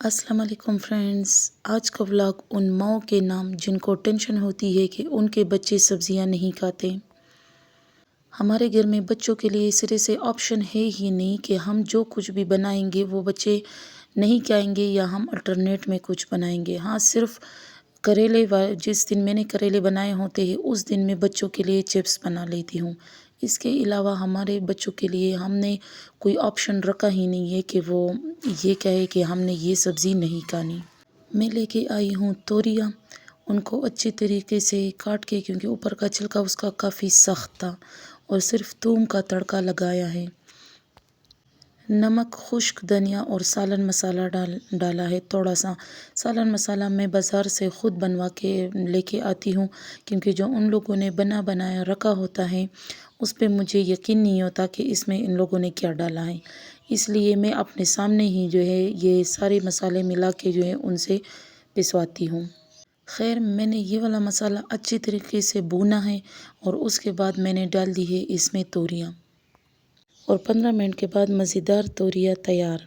السلام علیکم فرینڈز، آج کا ولاگ ان ماؤں کے نام جن کو ٹینشن ہوتی ہے کہ ان کے بچے سبزیاں نہیں کھاتے۔ ہمارے گھر میں بچوں کے لیے سرے سے آپشن ہے ہی نہیں کہ ہم جو کچھ بھی بنائیں گے وہ بچے نہیں کھائیں گے یا ہم الٹرنیٹ میں کچھ بنائیں گے۔ ہاں، صرف کریلے جس دن میں نے کریلے بنائے ہوتے ہیں اس دن میں بچوں کے لیے چپس بنا لیتی ہوں۔ اس کے علاوہ ہمارے بچوں کے لیے ہم نے کوئی آپشن رکھا ہی نہیں ہے کہ وہ یہ کہے کہ ہم نے یہ سبزی نہیں کھانی۔ میں لے کے آئی ہوں توریاں، ان کو اچھی طریقے سے کاٹ کے، کیونکہ اوپر کا چھلکا اس کا کافی سخت تھا، اور صرف تھوم کا تڑکا لگایا ہے۔ نمک، خشک دھنیا اور سالن مسالہ ڈالا ہے تھوڑا سا۔ سالن مسالہ میں بازار سے خود بنوا کے لے کے آتی ہوں، کیونکہ جو ان لوگوں نے بنایا رکھا ہوتا ہے اس پہ مجھے یقین نہیں ہوتا کہ اس میں ان لوگوں نے کیا ڈالا ہے، اس لیے میں اپنے سامنے ہی جو ہے یہ سارے مسالے ملا کے جو ہے ان سے پسواتی ہوں۔ خیر، میں نے یہ والا مسالہ اچھی طریقے سے بھونا ہے اور اس کے بعد میں نے ڈال دی ہے اس میں توریاں، اور 15 منٹ کے بعد مزیدار توریاں تیار۔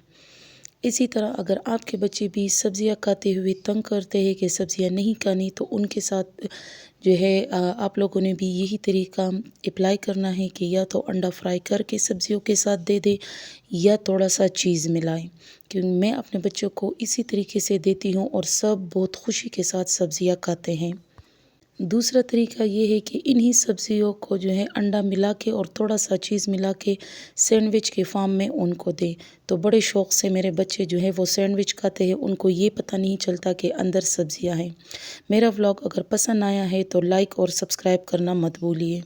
اسی طرح اگر آپ کے بچے بھی سبزیاں کھاتے ہوئے تنگ کرتے ہیں کہ سبزیاں نہیں کھانی، تو ان کے ساتھ جو ہے آپ لوگوں نے بھی یہی طریقہ اپلائی کرنا ہے کہ یا تو انڈا فرائی کر کے سبزیوں کے ساتھ دے دے یا تھوڑا سا چیز ملائیں، کیونکہ میں اپنے بچوں کو اسی طریقے سے دیتی ہوں اور سب بہت خوشی کے ساتھ سبزیاں کھاتے ہیں۔ دوسرا طریقہ یہ ہے کہ انہی سبزیوں کو جو ہے انڈا ملا کے اور تھوڑا سا چیز ملا کے سینڈوچ کے فارم میں ان کو دے، تو بڑے شوق سے میرے بچے جو ہے وہ سینڈوچ کھاتے ہیں، ان کو یہ پتہ نہیں چلتا کہ اندر سبزیاں ہیں۔ میرا ولاگ اگر پسند آیا ہے تو لائک اور سبسکرائب کرنا مت بھولیے۔